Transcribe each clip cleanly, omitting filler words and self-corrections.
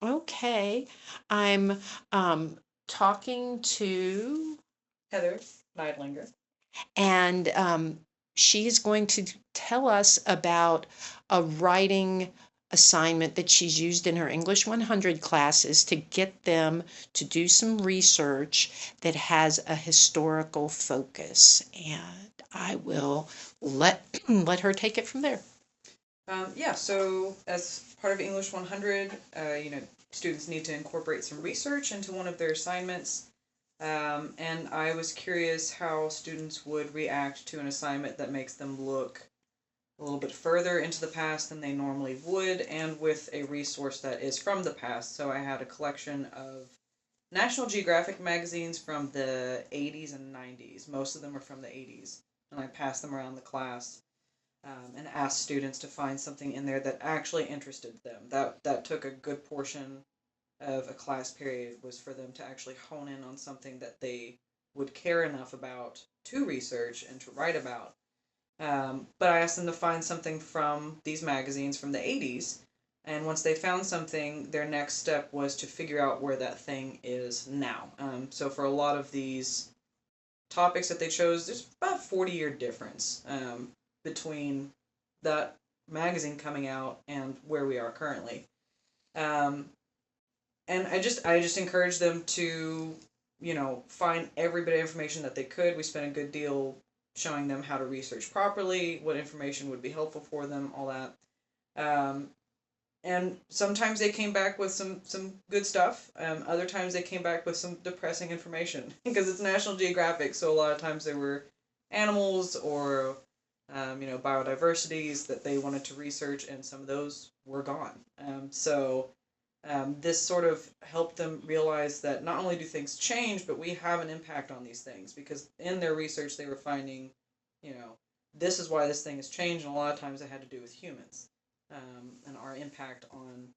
Okay. I'm talking to, Heather Neidlinger. and she's going to tell us about a writing assignment that she's used in her English 100 classes to get them to do some research that has a historical focus. And I will let let her take it from there. Yeah, so as part of English 100, students need to incorporate some research into one of their assignments. And I was curious how students would react to an assignment that makes them look a little bit further into the past than they normally would, and with a resource that is from the past. So I had a collection of National Geographic magazines from the 80s and 90s. Most of them are from the 80s. And I passed them around the class and asked students to find something in there that actually interested them. That took a good portion of a class period, was for them to actually hone in on something that they would care enough about to research and to write about. But I asked them to find something from these magazines from the 80s. And once they found something, their next step was to figure out where that thing is now. So for a lot of these topics that they chose, there's about a 40-year difference between that magazine coming out and where we are currently. Um, and I just encouraged them to find every bit of information that they could. We spent a good deal showing them how to research properly, what information would be helpful for them, all that. Um, and sometimes they came back with some good stuff. Other times they came back with some depressing information because it's National Geographic, so a lot of times there were animals or biodiversities that they wanted to research, and some of those were gone. So this sort of helped them realize that not only do things change, but we have an impact on these things, because in their research they were finding, you know, this is why this thing has changed, and a lot of times it had to do with humans and our impact on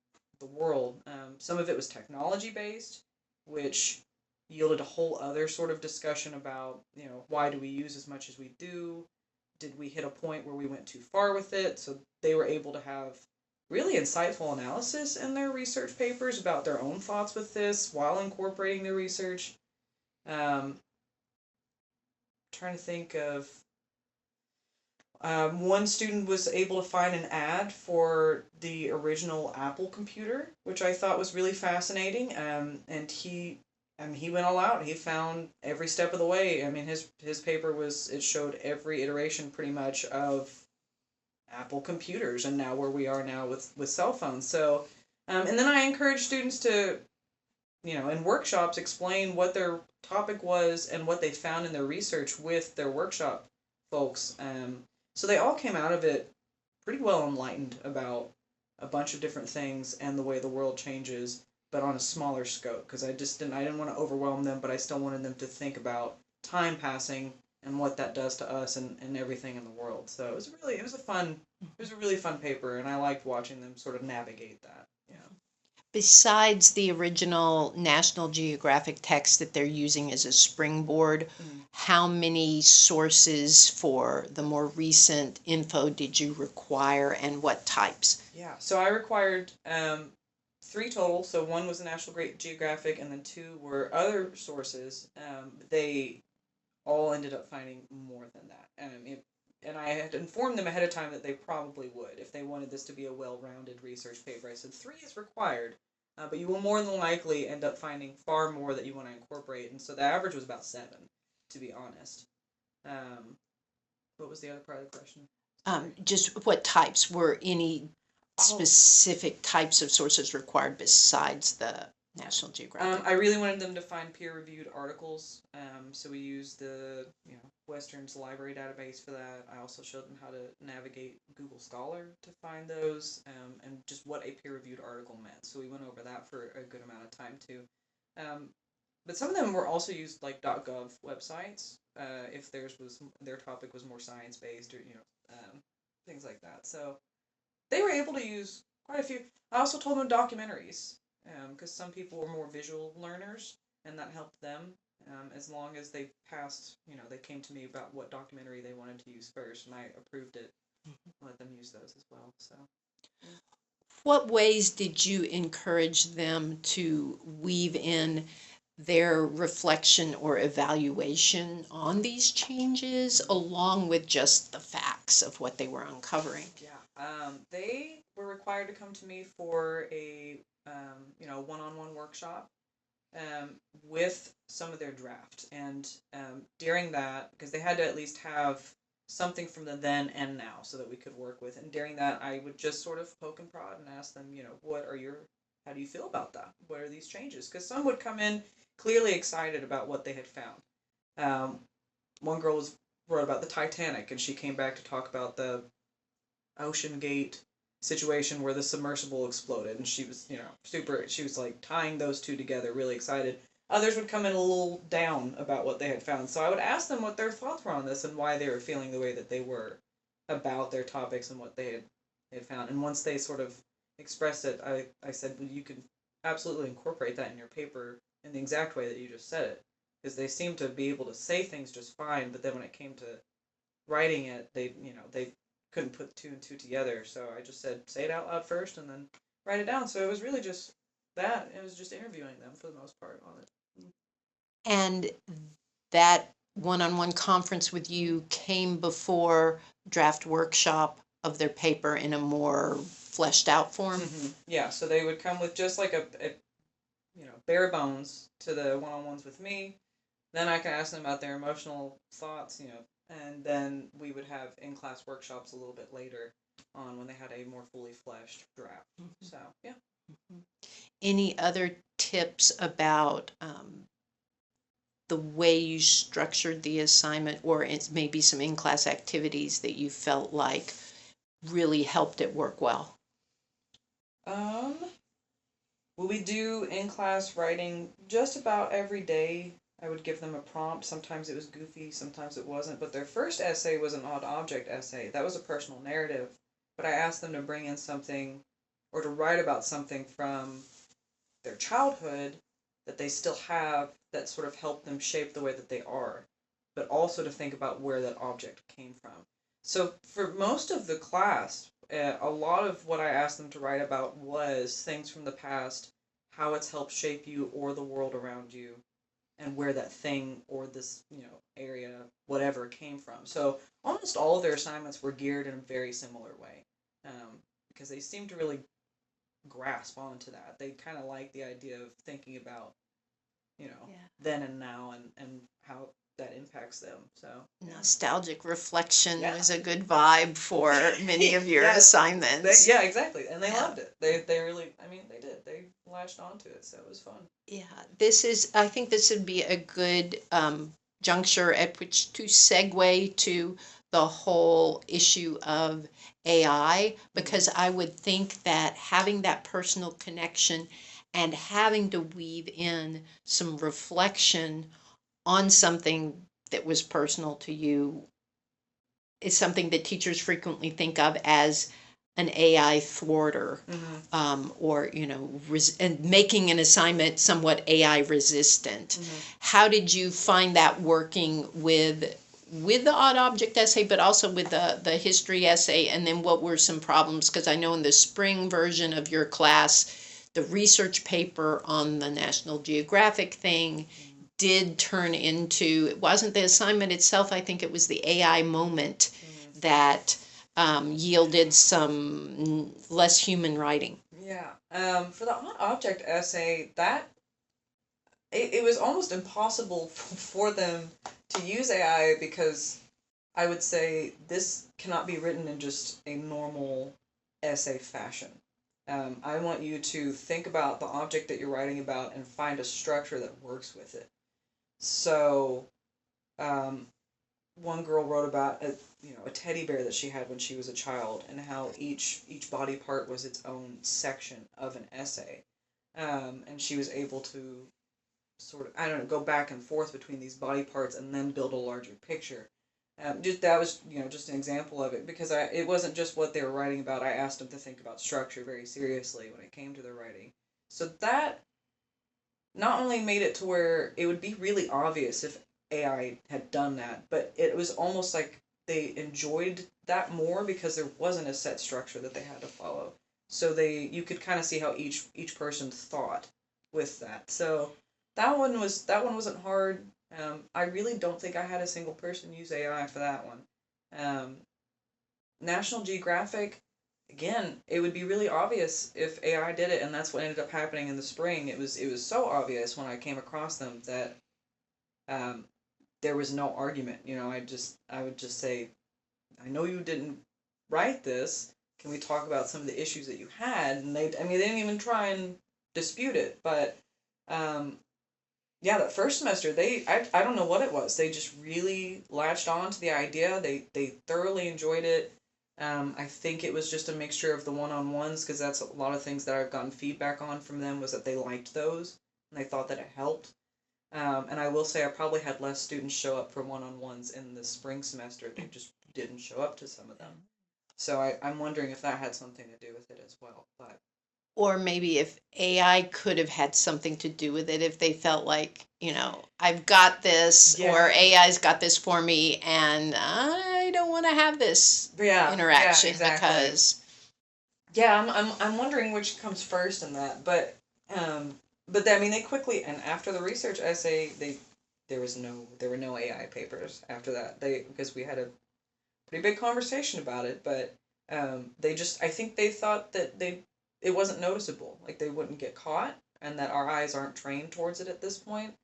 the world. Some of it was technology based, which yielded a whole other sort of discussion about, why do we use as much as we do? Did we hit a point where we went too far with it? So they were able to have really insightful analysis in their research papers about their own thoughts with this while incorporating their research. Trying to think of one student was able to find an ad for the original Apple computer, which I thought was really fascinating. And he went all out. He found every step of the way. I mean, his paper it showed every iteration pretty much of Apple computers, and now where we are now with cell phones. So, and then I encourage students to, in workshops, explain what their topic was and what they found in their research with their workshop folks. So they all came out of it pretty well enlightened about a bunch of different things and the way the world changes, but on a smaller scope. Because I didn't want to overwhelm them, but I still wanted them to think about time passing and what that does to us and everything in the world. So it was a really fun paper, and I liked watching them sort of navigate that. Yeah. Besides the original National Geographic text that they're using as a springboard, Mm. how many sources for the more recent info did you require and what types? Yeah. So I required three total. So one was the National Great Geographic, and then two were other sources. They all ended up finding more than that. And I had informed them ahead of time that they probably would if they wanted this to be a well-rounded research paper. I said three is required, but you will more than likely end up finding far more that you want to incorporate. And so the average was about seven, to be honest. Um, what was the other part of the question? Sorry. Just what types were any Oh, specific types of sources required besides the National Geographic? I really wanted them to find peer-reviewed articles. So we used the Western's library database for that. I also showed them how to navigate Google Scholar to find those, and just what a peer-reviewed article meant. So we went over that for a good amount of time too. Um, but some of them were also used like .gov websites, if their topic was more science-based, or things like that. So they were able to use quite a few. I also told them documentaries, because some people were more visual learners, and that helped them. As long as they passed, they came to me about what documentary they wanted to use first, and I approved it. Let them use those as well. So, yeah. What ways did you encourage them to weave in their reflection or evaluation on these changes, along with just the facts of what they were uncovering? Yeah. They were required to come to me for a one-on-one workshop um, with some of their draft, and during that, because they had to at least have something from the then and now, so that we could work with. And during that, I would just sort of poke and prod and ask them, how do you feel about that? What are these changes? Because some would come in clearly excited about what they had found. Um, one girl wrote about the Titanic, and she came back to talk about the Ocean Gate situation where the submersible exploded, and she was, super. She was like tying those two together, really excited. Others would come in a little down about what they had found, so I would ask them what their thoughts were on this and why they were feeling the way that they were about their topics and what they had found. And once they sort of expressed it, I said, well, you can absolutely incorporate that in your paper in the exact way that you just said it, because they seemed to be able to say things just fine, but then when it came to writing it, they couldn't put two and two together. So I just said, say it out loud first and then write it down. So it was really just that. It was just interviewing them for the most part on it. And that one-on-one conference with you came before draft workshop of their paper in a more fleshed out form? Yeah, so they would come with just like a bare bones to the one-on-ones with me. Then I can ask them about their emotional thoughts, and then we would have in-class workshops a little bit later on when they had a more fully fleshed draft. So yeah. Any other tips about the way you structured the assignment, or it's maybe some in-class activities that you felt like really helped it work well? Um, well, we do in-class writing just about every day. I would give them a prompt. Sometimes it was goofy, sometimes it wasn't. But their first essay was an odd object essay. That was a personal narrative. But I asked them to bring in something or to write about something from their childhood that they still have that sort of helped them shape the way that they are, but also to think about where that object came from. So for most of the class, a lot of what I asked them to write about was things from the past, how it's helped shape you or the world around you, and where that thing or this area whatever came from. So almost all of their assignments were geared in a very similar way, because they seemed to really grasp onto that. They kind of like the idea of thinking about, Yeah. then and now, and how that impacts them. So yeah. Nostalgic reflection Yeah. was a good vibe for many of your Yes. assignments. Yeah, exactly. And they Yeah. loved it. They really, I mean, they did. They latched onto it, so it was fun. Yeah, I think this would be a good juncture at which to segue to the whole issue of AI, because I would think that having that personal connection and having to weave in some reflection on something that was personal to you is something that teachers frequently think of as an AI thwarter, or and making an assignment somewhat AI resistant. How did you find that working with the odd object essay, but also with the history essay? And then what were some problems? Because I know in the spring version of your class, the research paper on the National Geographic thing did turn into, it wasn't the assignment itself, I think it was the AI moment that yielded some less human writing. Yeah. For the odd object essay, that it was almost impossible for them to use AI, because I would say this cannot be written in just a normal essay fashion. I want you to think about the object that you're writing about and find a structure that works with it. So, um, one girl wrote about a teddy bear that she had when she was a child, and how each body part was its own section of an essay, and she was able to sort of, I don't know, go back and forth between these body parts and then build a larger picture. Just that was just an example of it, because it wasn't just what they were writing about. I asked them to think about structure very seriously when it came to their writing. So that not only made it to where it would be really obvious if AI had done that, but it was almost like they enjoyed that more because there wasn't a set structure that they had to follow. so you could kind of see how each person thought with that. So that one wasn't hard. I really don't think I had a single person use AI for that one. Um, National Geographic, again, it would be really obvious if AI did it, and that's what ended up happening in the spring. It was so obvious when I came across them that um, there was no argument. I would just say, I know you didn't write this. Can we talk about some of the issues that you had? And they didn't even try and dispute it. But um, yeah, that first semester, I don't know what it was. They just really latched on to the idea. They thoroughly enjoyed it. I think it was just a mixture of the one-on-ones, because that's a lot of things that I've gotten feedback on from them, was that they liked those and they thought that it helped. And I will say I probably had less students show up for one-on-ones in the spring semester. They just didn't show up to some of them. So I'm wondering if that had something to do with it as well. But Or maybe if AI could have had something to do with it, if they felt like, I've got this, or yeah, AI's got this for me, and I don't want to have this yeah, interaction exactly. because. Yeah, I'm wondering which comes first in that. But I mean, they quickly, and after the research essay, there were no AI papers after that. Because we had a pretty big conversation about it, but they just, I think they thought that it wasn't noticeable, like they wouldn't get caught, and that our eyes aren't trained towards it at this point,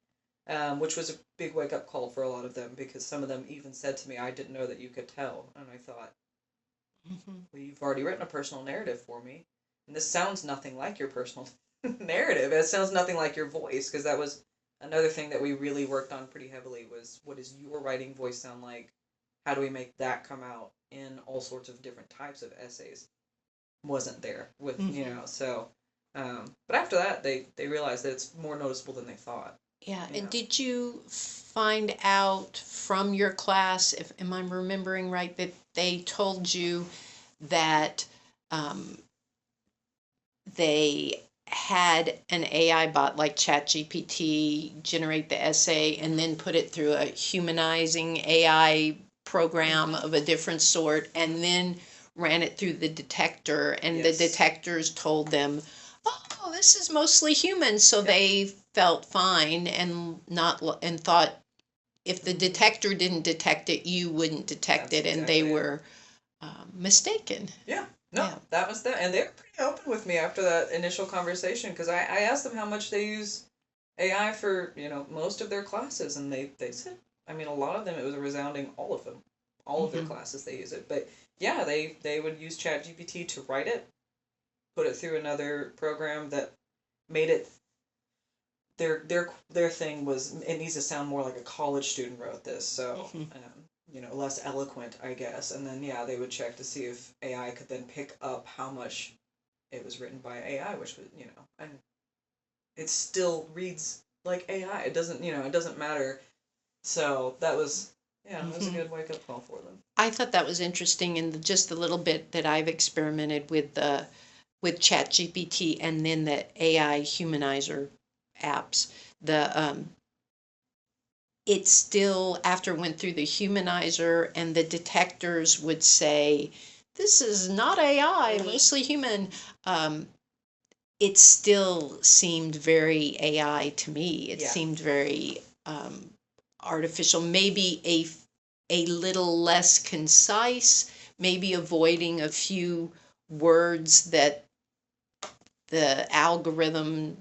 which was a big wake up call for a lot of them, because some of them even said to me, "I didn't know that you could tell," and I thought, Mhm. well, you've already written a personal narrative for me, and this sounds nothing like your personal narrative. It sounds nothing like your voice, because that was another thing that we really worked on pretty heavily, was what does your writing voice sound like? How do we make that come out in all sorts of different types of essays? Wasn't there with, Mhm. so but after that they realized that it's more noticeable than they thought. Yeah, you and know did you find out from your class, if am I remembering right, that they told you that um, they had an AI bot like ChatGPT generate the essay and then put it through a humanizing AI program mm-hmm. of a different sort and then ran it through the detector, and the Yes. detectors told them, "Oh, this is mostly human," so Yep. they felt fine and not and thought if the Mm-hmm. detector didn't detect it, you wouldn't detect That's it, and they exactly it. were mistaken. Yeah. No, Yeah. that was that, and they were pretty open with me after that initial conversation, because I asked them how much they use AI for most of their classes, and they said, I mean, a lot of them, it was a resounding, all of them, all of their Hmm. classes they use it. But yeah, they would use ChatGPT to write it, put it through another program that made it, their thing was, it needs to sound more like a college student wrote this, so Hmm. less eloquent, I guess. And then yeah, they would check to see if AI could then pick up how much it was written by AI, which was, and it still reads like AI. It doesn't matter. So that was a Hmm. good wake up call for them. I thought that was interesting, in just the little bit that I've experimented with ChatGPT and then the AI humanizer apps. The It still, after it went through the humanizer and the detectors would say, "This is not AI, Mm-hmm. mostly human." Um, it still seemed very AI to me. It Yeah. seemed very artificial, maybe a little less concise, maybe avoiding a few words that the algorithm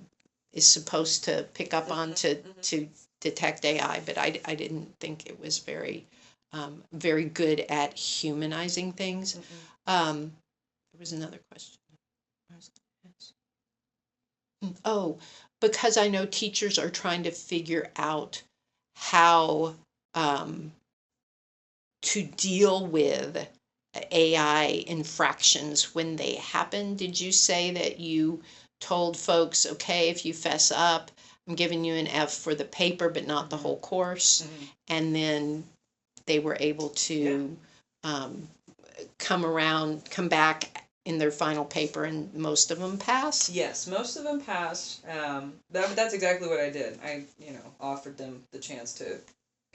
is supposed to pick up on Mm-hmm. Mm-hmm. to detect AI, but I didn't think it was very good at humanizing things. Mm-hmm. There was another question. I was gonna ask. Oh, because I know teachers are trying to figure out how um, to deal with AI infractions when they happen. Did you say that you told folks, okay, if you fess up, I'm giving you an F for the paper, but not the Mm-hmm. whole course? Mm-hmm. And then they were able Yeah. to um, come back in their final paper, and most of them pass? Yes, most of them passed. That's exactly what I did. I offered them the chance to,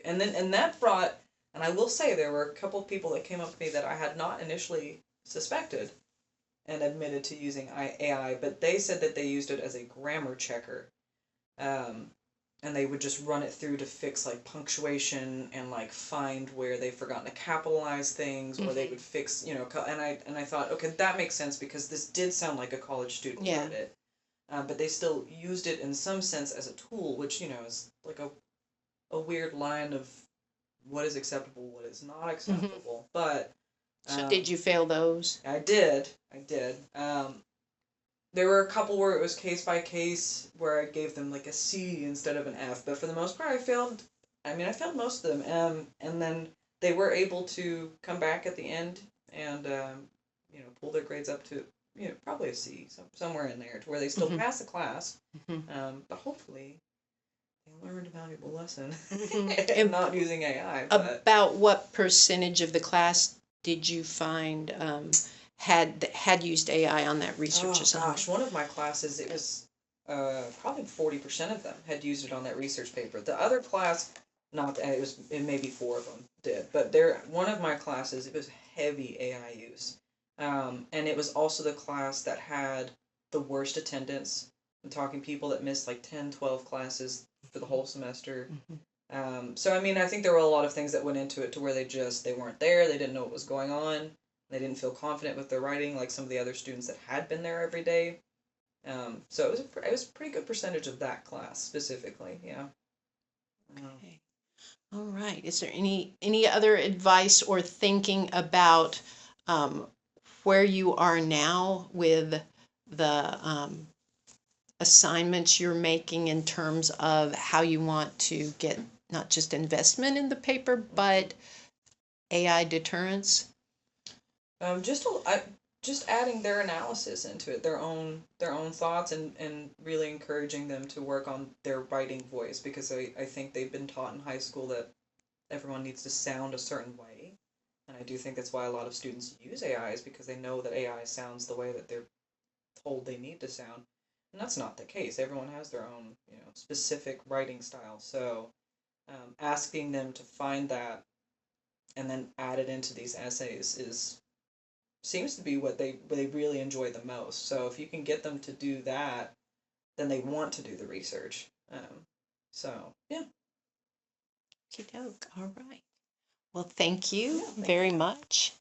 and that brought. And I will say there were a couple of people that came up to me that I had not initially suspected, and admitted to using AI, but they said that they used it as a grammar checker. Um, and they would just run it through to fix like punctuation and like find where they've forgotten to capitalize things, or they Mm-hmm. would fix, and I thought, okay, that makes sense because this did sound like a college student Yeah. wrote it. But they still used it in some sense as a tool, which is like a weird line of what is acceptable, what is not Mm-hmm. acceptable. But So did you fail those? I did. There were a couple where it was case by case where I gave them like a C instead of an F, but for the most part, I failed. I mean, I failed most of them, and then they were able to come back at the end and pull their grades up to probably a C, somewhere in there, to where they still Mm-hmm. pass the class. Mm-hmm. But hopefully they learned a valuable lesson Mm-hmm. and not using AI. But About what percentage of the class did you find had used AI on that research oh assignment? gosh, one of my classes, it was probably 40% of them had used it on that research paper. The other class, not it maybe four of them did, but there one of my classes, it was heavy AI use, and it was also the class that had the worst attendance. I'm talking people that missed like 10, 12 classes for the whole semester. Mm-hmm. So I mean, I think there were a lot of things that went into it to where they weren't there, they didn't know what was going on, they didn't feel confident with their writing like some of the other students that had been there every day. So it was a pretty good percentage of that class specifically. Yeah. Um, Okay. All right. Is there any other advice or thinking about um, where you are now with the assignments you're making in terms of how you want to get not just investment in the paper, but AI deterrence? just just adding their analysis into it, their own thoughts, and really encouraging them to work on their writing voice, because I think they've been taught in high school that everyone needs to sound a certain way. And I do think that's why a lot of students use AI, is because they know that AI sounds the way that they're told they need to sound. And that's not the case. Everyone has their own, specific writing style. So asking them to find that and then add it into these essays is seems to be what they really enjoy the most. So if you can get them to do that, then they want to do the research. So yeah, Okey-doke. All right. Well, thank you yeah. Thank you. very much.